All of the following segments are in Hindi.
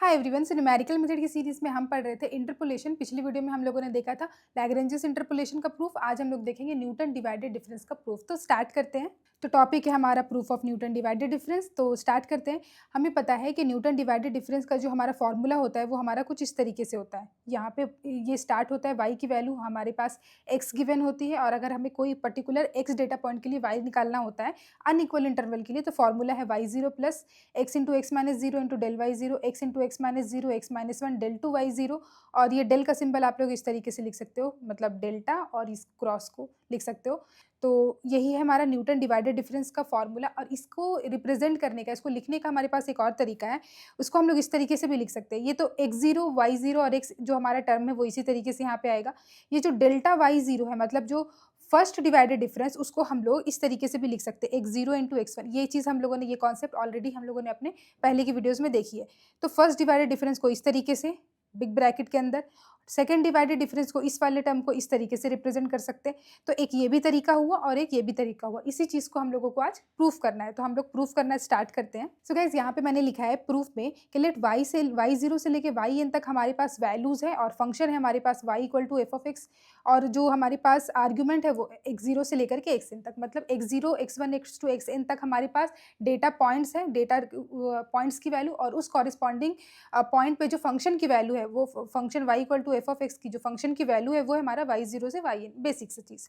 Hi everyone, so numerical method की सीरीज में हम पढ़ रहे थे इंटरपोलेशन। पिछली वीडियो में हम लोगों ने देखा था लैग्रेंजेस इंटरपोलेशन का प्रूफ। आज हम लोग देखेंगे न्यूटन डिवाइडेड डिफरेंस का प्रूफ। तो स्टार्ट करते हैं। तो टॉपिक है हमारा proof of Newton divided difference. तो स्टार्ट करते हैं। हमें पता है कि न्यूटन डिवाइडेड डिफरेंस का जो हमारा फॉर्मूला होता है वो हमारा कुछ इस तरीके से होता है। यहाँ पे ये स्टार्ट होता है वाई की वैल्यू हमारे पास एक्स गिवन होती है, और अगर हमें कोई पर्टिकुलर एक्स डेटा पॉइंट के लिए वाई निकालना होता है अनइक्वल इंटरवल के लिए, तो फॉर्मूला है Y zero plus X into X minus zero into del Y zero, X into X minus zero, X minus one, del two Y zero. और ये डेल का सिंबल आप लोग इस तरीके से लिख सकते हो, मतलब डेल्टा, और इस क्रॉस को लिख सकते हो। तो यही है हमारा न्यूटन डिवाइडेड डिफरेंस का फॉर्मूला। और इसको रिप्रेजेंट करने का, इसको लिखने का हमारे पास एक और तरीका है। उसको हम लोग इस तरीके से भी लिख सकते हैं। ये तो एक्स जीरो वाई जीरो और एक्स जो हमारा टर्म है वो इसी तरीके से यहाँ पे आएगा। ये जो डेल्टा वाई जीरो है, मतलब जो फर्स्ट डिवाइडेड डिफरेंस, उसको हम लोग इस तरीके से भी लिख सकते हैं, x zero into x one. ये चीज़ हम लोगों ने, ये कॉन्सेप्ट ऑलरेडी हम लोगों ने अपने पहले की वीडियोस में देखी है। तो फर्स्ट डिवाइडेड डिफरेंस को इस तरीके से बिग ब्रैकेट के अंदर, सेकंड डिवाइडेड डिफरेंस को इस वाले टर्म को इस तरीके से रिप्रेजेंट कर सकते हैं। तो एक ये भी तरीका हुआ और एक ये भी तरीका हुआ। इसी चीज़ को हम लोगों को आज प्रूफ करना है। तो हम लोग प्रूफ करना स्टार्ट करते हैं। सो गाइस, यहाँ पे मैंने लिखा है प्रूफ में कि लेट वाई जीरो से लेके वाई एन तक हमारे पास वैल्यूज है, और फंक्शन है हमारे पास Y equal to F of X, और जो हमारे पास आर्ग्यूमेंट है वो एक्स जीरो से लेकर के एक्स एन तक, मतलब X zero, X one, X two, X N तक हमारे पास डेटा पॉइंट्स है, डेटा पॉइंट्स की वैल्यू, और उस कॉरिस्पॉन्डिंग पॉइंट पे जो फंक्शन की वैल्यू है, वो function Y equal to F of X की जो फंक्शन की वैल्यू है वो है हमारा वाई जीरो से वाई एन, बेसिक से चीज़।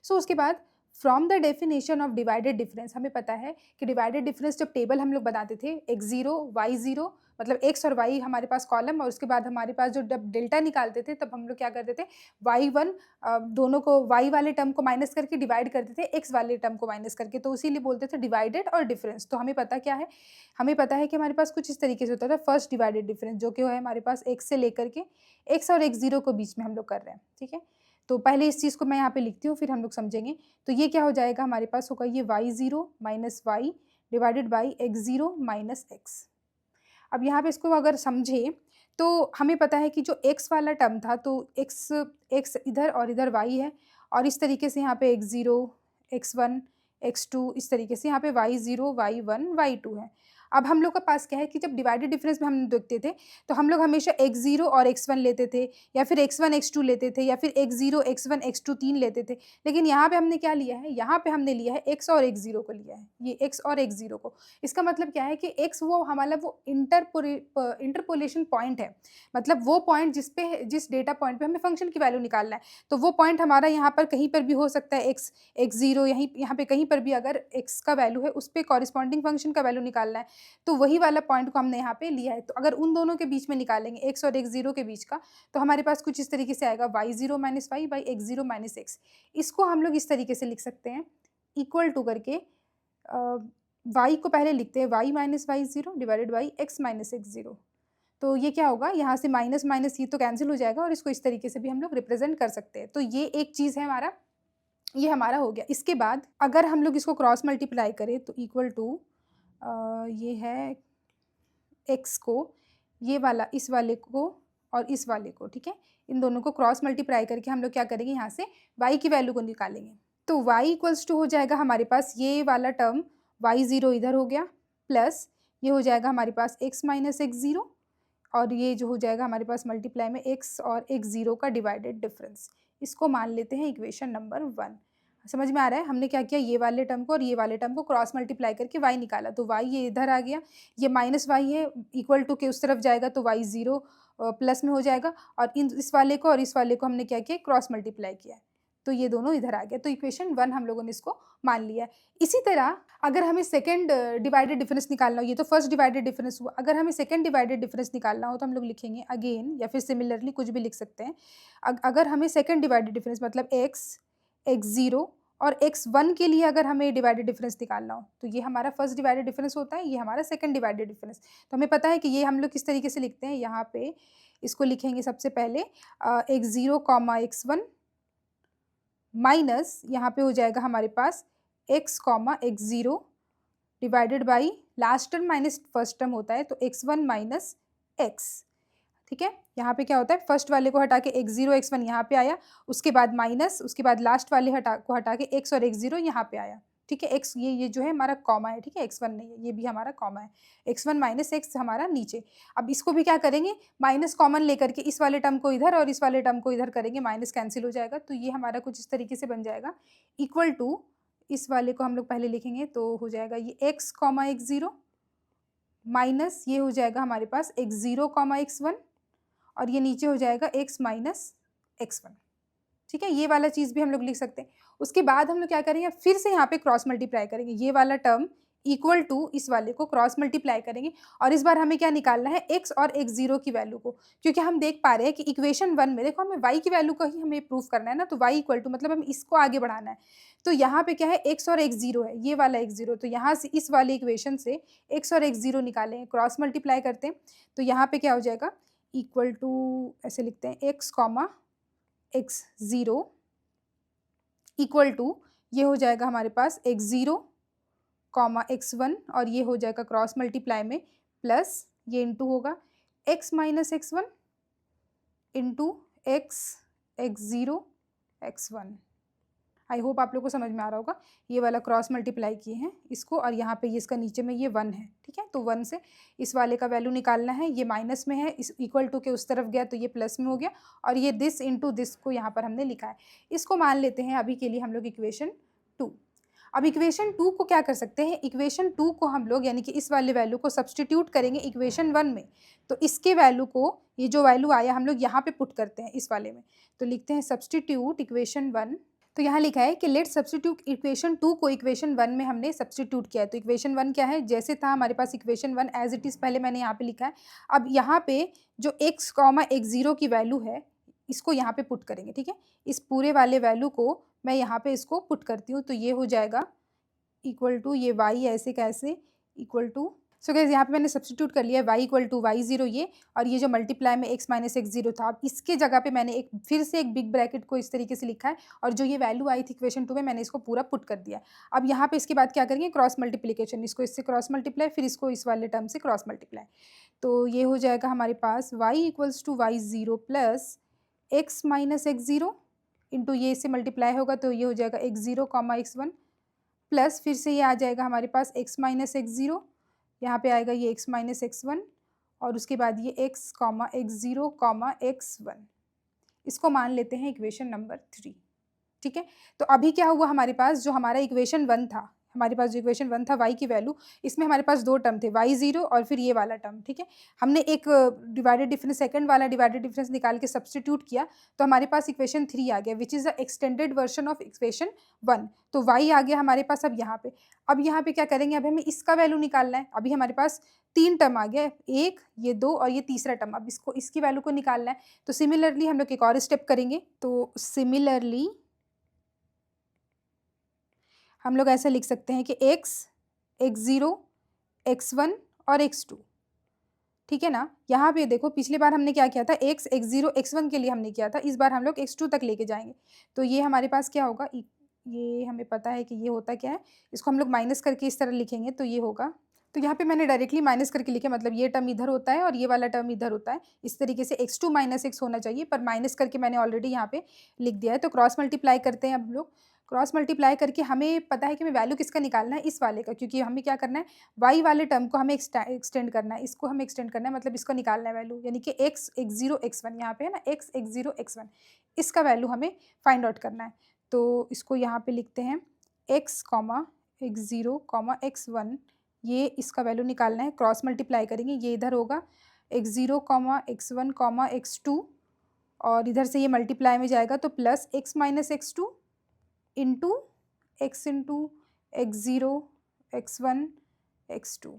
सो उसके बाद from the definition of divided difference, हमें पता है कि डिवाइडेड डिफरेंस जब टेबल हम लोग बनाते थे, एक्स जीरो वाई जीरो, मतलब एक्स और वाई हमारे पास कॉलम, और उसके बाद हमारे पास जो जब डेल्टा निकालते थे तब हम लोग क्या करते थे, वाई वन दोनों को, वाई वाले टर्म को माइनस करके डिवाइड करते थे एक्स वाले टर्म को माइनस करके, तो इसीलिए बोलते थे डिवाइडेड और डिफरेंस। तो हमें पता क्या है, हमें पता है कि हमारे पास कुछ इस तरीके से होता था फर्स्ट डिवाइडेड डिफरेंस, जो कि है हमारे पास एक्स से लेकर के एक्स और एक्स जीरो को बीच में हम लोग कर रहे हैं। ठीक है, तो पहले इस चीज़ को मैं यहाँ पे लिखती हूँ, फिर हम लोग समझेंगे। तो ये क्या हो जाएगा, हमारे पास होगा ये Y zero minus Y divided by X zero minus X. अब यहाँ पे इसको अगर समझे तो हमें पता है कि जो एक्स वाला टर्म था, तो एक्स एक्स इधर और इधर वाई है, और इस तरीके से यहाँ पे X zero, X one, X two, इस तरीके से यहाँ पे Y zero, Y one, Y two है। अब हम लोग का पास क्या है कि जब डिवाइडेड डिफरेंस में हम देखते थे तो हम लोग हमेशा एक्स जीरो और एक्स वन लेते थे, या फिर एक्स वन एक्स टू लेते थे, या फिर X zero X one X two तीन लेते थे। लेकिन यहाँ पे हमने क्या लिया है, यहाँ पे हमने लिया है एक्स और एक्स जीरो को लिया है, ये एक्स और एक्स जीरो को। इसका मतलब क्या है कि एक्स वो हमारा वो इंटरपोलेशन पॉइंट है, मतलब वो पॉइंट जिस डेटा पॉइंट पे हमें फंक्शन की वैल्यू निकालना है। तो वो पॉइंट हमारा यहाँ पर कहीं पर भी हो सकता है, एक्स एक्स जीरो, यहाँ पे कहीं पर भी अगर एक्स का वैल्यू है उस पर कॉरिस्पॉन्डिंग फंक्शन का वैल्यू निकालना है, तो वही वाला पॉइंट को हमने यहाँ पे लिया है। तो अगर उन दोनों के बीच में निकालेंगे, एक्स और एक्स जीरो के बीच का, तो हमारे पास कुछ इस तरीके से आएगा Y zero minus Y by X zero minus X. इसको हम लोग इस तरीके से लिख सकते हैं, इक्वल टू करके वाई को पहले लिखते हैं Y minus Y zero divided by X minus X zero. तो ये क्या होगा, यहाँ से माइनस माइनस ये तो कैंसिल हो जाएगा, और इसको इस तरीके से भी हम लोग रिप्रेजेंट कर सकते हैं। तो ये एक चीज़ है हमारा, ये हमारा हो गया। इसके बाद अगर हम लोग इसको क्रॉस मल्टीप्लाई करें तो इक्वल टू ये है एक्स को, ये वाला इस वाले को और इस वाले को, ठीक है, इन दोनों को क्रॉस मल्टीप्लाई करके हम लोग क्या करेंगे, यहाँ से y की वैल्यू को निकालेंगे। तो y इक्वल्स टू हो जाएगा हमारे पास ये वाला टर्म वाई जीरो इधर हो गया, प्लस ये हो जाएगा हमारे पास x माइनस एक्स जीरो, और ये जो हो जाएगा हमारे पास मल्टीप्लाई में x और x जीरो का डिवाइडेड डिफरेंस। इसको मान लेते हैं इक्वेशन नंबर 1। समझ में आ रहा है, हमने क्या किया, ये वाले टर्म को और ये वाले टर्म को क्रॉस मल्टीप्लाई करके y निकाला, तो y ये इधर आ गया, ये माइनस वाई है, इक्वल टू के उस तरफ जाएगा तो y जीरो प्लस में हो जाएगा, और इस वाले को और इस वाले को हमने क्या किया, क्रॉस मल्टीप्लाई किया, तो ये दोनों इधर आ गया। तो इक्वेशन 1 हम लोगों ने इसको मान लिया है। इसी तरह अगर हमें सेकंड डिवाइडेड डिफरेंस निकालना हो, ये तो फर्स्ट डिवाइडेड डिफरेंस हुआ, अगर हमें सेकंड डिवाइडेड डिफरेंस निकालना हो तो हम लोग लिखेंगे अगेन, या फिर सिमिलरली कुछ भी लिख सकते हैं। अगर हमें सेकंड डिवाइडेड डिफरेंस मतलब एक्स एक्स जीरो और एक्स वन के लिए अगर हमें डिवाइडेड डिफरेंस निकालना हो, तो ये हमारा फर्स्ट डिवाइडेड डिफरेंस होता है, ये हमारा सेकंड डिवाइडेड डिफरेंस। तो हमें पता है कि ये हम लोग किस तरीके से लिखते हैं, यहाँ पे इसको लिखेंगे सबसे पहले X zero comma X one minus यहाँ पे हो जाएगा हमारे पास X comma X zero divided by last term minus first term होता है, तो एक्स वन माइनस एक्स। ठीक है, यहाँ पे क्या होता है, फर्स्ट वाले को हटा के एक्स जीरो एक्स वन यहाँ पे आया, उसके बाद माइनस, उसके बाद लास्ट वाले को हटा के एक्स और एक्स जीरो यहाँ पे आया। ठीक है। एक्स ये जो है हमारा कॉमा है, ठीक है, x1 नहीं है, ये भी हमारा कॉमा है, x1 माइनस एक्स हमारा नीचे। अब इसको भी क्या करेंगे, माइनस कॉमन लेकर के इस वाले टर्म को इधर और इस वाले टर्म को इधर करेंगे, माइनस कैंसिल हो जाएगा, तो ये हमारा कुछ इस तरीके से बन जाएगा, इक्वल टू इस वाले को हम लोग पहले लिखेंगे तो हो जाएगा ये x कॉमा x0 माइनस ये हो जाएगा हमारे पास x0 कॉमा x1 और ये नीचे हो जाएगा x माइनस x1, ठीक है। ये वाला चीज़ भी हम लोग लिख सकते हैं। उसके बाद हम लोग क्या करेंगे, फिर से यहाँ पे क्रॉस मल्टीप्लाई करेंगे, ये वाला टर्म इक्वल टू इस वाले को क्रॉस मल्टीप्लाई करेंगे और इस बार हमें क्या निकालना है, x और x0 की वैल्यू को, क्योंकि हम देख पा रहे हैं कि इक्वेशन 1 में देखो हमें y की वैल्यू को ही हमें प्रूफ करना है ना, तो y इक्वल टू मतलब हम इसको आगे बढ़ाना है, तो यहाँ पे क्या है x और x0 है, ये वाला x0, तो यहाँ से इस वाले इक्वेशन से x और x0 निकालेंगे, क्रॉस मल्टीप्लाई करते हैं, तो यहाँ पे क्या हो जाएगा, इक्वल टू ऐसे लिखते हैं x comma x0 equal to ये हो जाएगा हमारे पास x0 कॉमा x1 और ये हो जाएगा क्रॉस मल्टीप्लाई में प्लस ये इंटू होगा x minus x1 into x0 x1। I hope आप लोग को समझ में आ रहा होगा, ये वाला क्रॉस मल्टीप्लाई किए हैं इसको और यहाँ पे ये इसका नीचे में ये 1 है, ठीक है, तो 1 से इस वाले का वैल्यू निकालना है, ये माइनस में है, इस इक्वल टू के उस तरफ गया तो ये प्लस में हो गया और ये दिस इंटू दिस को यहाँ पर हमने लिखा है, इसको मान लेते हैं अभी के लिए हम लोग इक्वेशन 2। अब इक्वेशन 2 को क्या कर सकते हैं, इक्वेशन 2 को हम लोग यानी कि इस वाले वैल्यू को सब्सटीट्यूट करेंगे इक्वेशन 1 में, तो इसके वैल्यू को ये जो वैल्यू आया हम लोग यहाँ पे पुट करते हैं इस वाले में, तो लिखते हैं सब्सटीट्यूट इक्वेशन 1। तो यहाँ लिखा है कि लेट सब्सटीट्यूट इक्वेशन 2 को इक्वेशन 1 में हमने सब्सटीट्यूट किया है, तो इक्वेशन 1 क्या है, जैसे था हमारे पास इक्वेशन 1 एज इट इज़ पहले मैंने यहाँ पे लिखा है। अब यहाँ पे जो x कॉमा x0 की वैल्यू है इसको यहाँ पे पुट करेंगे, ठीक है, इस पूरे वाले वैल्यू को मैं यहाँ पे इसको पुट करती हूँ, तो ये हो जाएगा इक्वल टू ये y ऐसे कैसे इक्वल टू, सो गाइस यहाँ पे मैंने सब्सटीट्यूट कर लिया y इक्वल टू y0 ये, और ये जो मल्टीप्लाई में x माइनस x0 था, अब इसके जगह पे मैंने एक फिर से एक बिग ब्रैकेट को इस तरीके से लिखा है और जो ये वैल्यू आई थी इक्वेशन 2 में मैंने इसको पूरा पुट कर दिया। अब यहाँ पे इसके बाद क्या करेंगे, क्रॉस मल्टीप्लिकेशन, इसको इससे क्रॉस मल्टीप्लाई फिर इसको इस वाले टर्म से क्रॉस मल्टीप्लाई, तो ये हो जाएगा हमारे पास y equals to y0 plus x minus x0 into ये इससे मल्टीप्लाई होगा तो ये हो जाएगा x0 कॉमा x1 प्लस फिर से ये आ जाएगा हमारे पास x माइनस x0, यहाँ पे आएगा ये x माइनस x1 और उसके बाद ये x comma x0 comma x1, इसको मान लेते हैं इक्वेशन नंबर 3, ठीक है। तो अभी क्या हुआ, हमारे पास जो हमारा इक्वेशन 1 था, हमारे पास जो इक्वेशन 1 था y की वैल्यू, इसमें हमारे पास 2 टर्म थे y0 और फिर ये वाला टर्म, ठीक है, हमने एक डिवाइडेड डिफरेंस सेकंड वाला डिवाइडेड डिफरेंस निकाल के सब्सटीट्यूट किया तो हमारे पास इक्वेशन 3 आ गया which is the extended version of equation 1, तो y आ गया हमारे पास। अब यहाँ पे क्या करेंगे, अब हमें इसका वैल्यू निकालना है, अभी हमारे पास 3 टर्म आ गया, एक ये 2 और ये तीसरा टर्म, अब इसकी वैल्यू को निकालना है, तो सिमिलरली हम लोग एक और स्टेप करेंगे, तो सिमिलरली हम लोग ऐसा लिख सकते हैं कि x, x0, x1 और x2, ठीक है ना। यहाँ पे देखो पिछली बार हमने क्या किया था, x, x0, x1 के लिए हमने किया था, इस बार हम लोग x2 तक लेके जाएंगे, तो ये हमारे पास क्या होगा, ये हमें पता है कि ये होता क्या है, इसको हम लोग माइनस करके इस तरह लिखेंगे तो ये होगा, तो यहाँ पे मैंने डायरेक्टली माइनस करके लिखा, मतलब ये टर्म इधर होता है और ये वाला टर्म इधर होता है, इस तरीके से x2 माइनस x होना चाहिए, पर माइनस करके मैंने ऑलरेडी यहाँ पे लिख दिया है। तो क्रॉस मल्टीप्लाई करते हैं, अब लोग क्रॉस मल्टीप्लाई करके हमें पता है कि हमें वैल्यू किसका निकालना है, इस वाले का, क्योंकि हमें क्या करना है, y वाले टर्म को हमें एक्सटेंड करना है, इसको हमें एक्सटेंड करना है, मतलब इसको निकालना है वैल्यू, यानी कि x, x0, x1 यहाँ पे है ना, x, x0, x1, इसका वैल्यू हमें फाइंड आउट करना है, तो इसको यहाँ पे लिखते हैं x comma x0 comma x1, ये इसका वैल्यू निकालना है, क्रॉस मल्टीप्लाई करेंगे, ये इधर होगा x0 comma x1 comma x2 और इधर से ये मल्टीप्लाई में जाएगा तो plus x minus x2 into x into x0 x1 x2,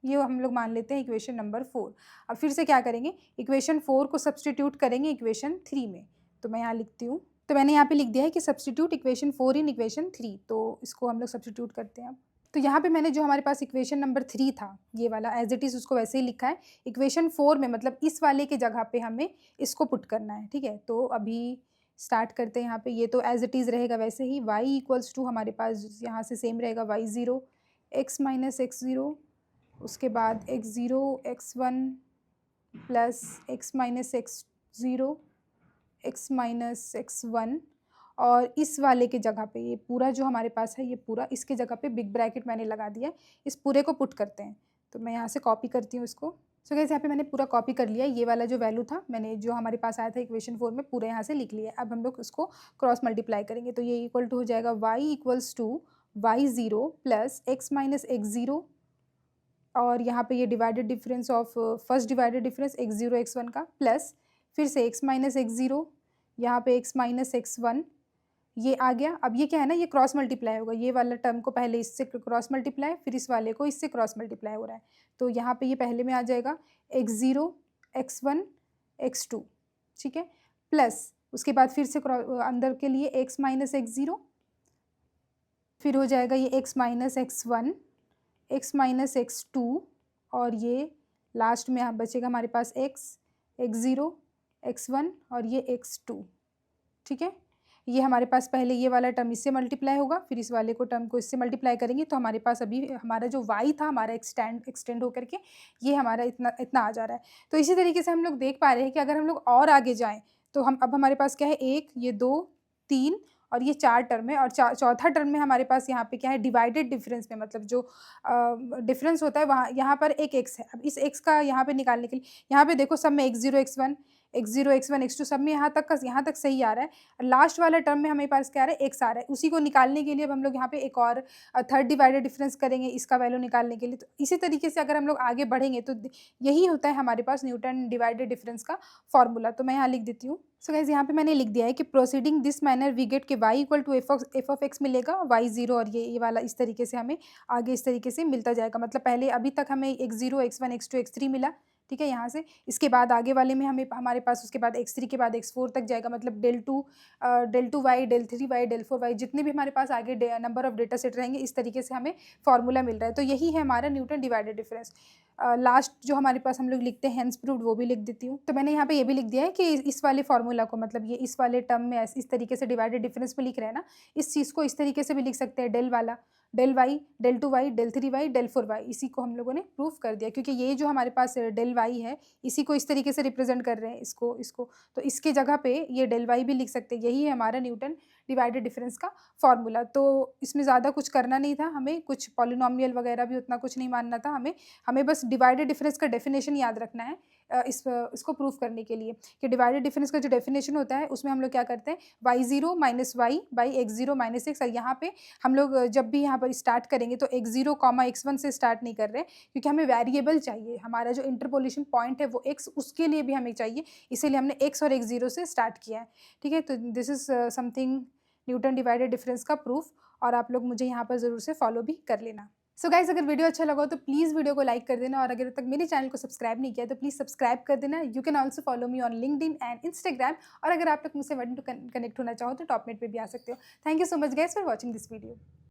ये हम लोग मान लेते हैं इक्वेशन नंबर 4। अब फिर से क्या करेंगे, इक्वेशन 4 को सब्सटीट्यूट करेंगे इक्वेशन 3 में, तो मैं यहाँ लिखती हूँ, तो मैंने यहाँ पे लिख दिया है कि सब्सटीट्यूट इक्वेशन 4 इन इक्वेशन 3, तो इसको हम लोग सब्सटीट्यूट करते हैं। अब तो यहाँ पे मैंने जो हमारे पास इक्वेशन नंबर 3 था ये वाला एज इट इज़ उसको वैसे ही लिखा है, इक्वेशन 4 में मतलब इस वाले के जगह पे हमें इसको पुट करना है, ठीक है। तो अभी स्टार्ट करते हैं, यहाँ पे ये तो एज इट इज़ रहेगा वैसे ही, y इक्वल्स टू हमारे पास यहाँ से सेम रहेगा y0 x माइनस x0, उसके बाद x0 x1 plus x minus x0 x minus x1 और इस वाले के जगह पे ये पूरा जो हमारे पास है, ये पूरा इसके जगह पे बिग ब्रैकेट मैंने लगा दिया है। इस पूरे को पुट करते हैं, तो मैं यहाँ से कॉपी करती हूँ इसको। सो गाइस यहाँ पे मैंने पूरा कॉपी कर लिया। ये वाला जो वैल्यू था, मैंने जो हमारे पास आया था इक्वेशन 4 में, पूरे यहाँ से लिख लिया। अब हम लोग इसको क्रॉस मल्टीप्लाई करेंगे, तो ये इक्वल टू हो जाएगा y equals to y0 plus x minus x0, और यहाँ पे ये divided difference of first divided difference x0 x1 का, प्लस फिर से x माइनस x0, यहाँ पे x माइनस x1, ये आ गया। अब ये क्या है ना, ये क्रॉस मल्टीप्लाई होगा। ये वाला टर्म को पहले इससे क्रॉस मल्टीप्लाई, फिर इस वाले को इससे क्रॉस मल्टीप्लाई हो रहा है, तो यहाँ पे ये पहले में आ जाएगा x0 x1 x2, ठीक है, प्लस उसके बाद फिर से अंदर के लिए x माइनस x0, फिर हो जाएगा ये x minus x1, x minus x2, और ये लास्ट में बचेगा हमारे पास x0 x1 और ये x2, ठीक है। ये हमारे पास पहले ये वाला टर्म इससे मल्टीप्लाई होगा, फिर इस वाले को टर्म को इससे मल्टीप्लाई करेंगे, तो हमारे पास अभी हमारा जो y था हमारा एक्सटेंड होकर के ये हमारा इतना आ जा रहा है। तो इसी तरीके से हम लोग देख पा रहे हैं कि अगर हम लोग और आगे जाएँ तो अब हमारे पास क्या है, 1, ये 2, 3 और ये 4 टर्म है, और चौथा टर्म में हमारे पास यहाँ पे क्या है, डिवाइडेड डिफरेंस में, मतलब जो डिफरेंस होता है वहाँ यहाँ पर एक x है। अब इस x का यहाँ पे निकालने के लिए यहाँ पे देखो सब में x0 x1 x2 सब में यहाँ तक सही आ रहा है। लास्ट वाला टर्म में हमारे पास क्या आ रहा है, x आ रहा है। उसी को निकालने के लिए अब हम लोग यहाँ पे एक और थर्ड डिवाइडेड डिफरेंस करेंगे इसका वैल्यू निकालने के लिए। तो इसी तरीके से अगर हम लोग आगे बढ़ेंगे तो यही होता है हमारे पास न्यूटन डिवाइडेड डिफरेंस का फॉर्मूला। तो मैं यहाँ लिख देती हूँ। सो गाइस यहाँ पे मैंने लिख दिया है कि proceeding this manner we get के y equal to F of X मिलेगा, y0, और ये वाला इस तरीके से हमें आगे इस तरीके से मिलता जाएगा। मतलब पहले अभी तक हमें x0 x1 x2 x3 मिला, ठीक है, यहाँ से इसके बाद आगे वाले में हमारे पास उसके बाद x3 के बाद x4 तक जाएगा। मतलब del 2 y del 3 y del 4 y जितने भी हमारे पास आगे नंबर ऑफ डेटा सेट रहेंगे, इस तरीके से हमें फॉर्मूला मिल रहा है। तो यही है हमारा न्यूटन डिवाइडेड डिफरेंस। लास्ट जो हमारे पास हम लोग लिखते हैं हेंस प्रूव्ड, वो भी लिख देती हूँ। तो मैंने यहाँ पे ये भी लिख दिया है कि इस वाले फॉर्मूला को, मतलब ये इस वाले टर्म में इस तरीके से डिवाइडेड डिफरेंस में लिख रहे हैं ना, इस चीज़ को इस तरीके से भी लिख सकते हैं, डेल वाला del y del 2y del 3y del 4y, इसी को हम लोगों ने प्रूफ कर दिया, क्योंकि ये जो हमारे पास del y है इसी को इस तरीके से रिप्रेजेंट कर रहे हैं, इसको तो इसके जगह पे ये del y भी लिख सकते हैं। यही है हमारा न्यूटन डिवाइडेड डिफरेंस का फॉर्मूला। तो इसमें ज़्यादा कुछ करना नहीं था, हमें कुछ पॉलिनोमियल वगैरह भी उतना कुछ नहीं मानना था, हमें बस डिवाइडेड डिफरेंस का डेफिनेशन याद रखना है इसको प्रूफ करने के लिए, कि डिवाइडेड डिफरेंस का जो डेफिनेशन होता है उसमें हम लोग क्या करते हैं, y0 minus Y by x0 minus X. और यहाँ पे हम लोग जब भी यहाँ पर स्टार्ट करेंगे तो x0 x1 से स्टार्ट नहीं कर रहे, क्योंकि हमें वेरिएबल चाहिए, हमारा जो इंटरपोलेशन पॉइंट है वो x, उसके लिए भी हमें चाहिए, इसीलिए हमने x और x0 से स्टार्ट किया है, ठीक है। तो this is something Newton divided difference का प्रूफ, और आप लोग मुझे यहाँ पर ज़रूर से फॉलो भी कर लेना। सो गाइस, अगर वीडियो अच्छा लगा हो तो प्लीज़ वीडियो को लाइक कर देना, और अगर अब तक मेरे चैनल को सब्सक्राइब नहीं किया तो प्लीज़ सब्सक्राइब कर देना। You can also follow me on LinkedIn and Instagram, और अगर आप लोग मुझसे वन टू कनेक्ट होना चाहो तो टॉपमेट पे भी आ सकते हो। Thank you so much guys for watching this video.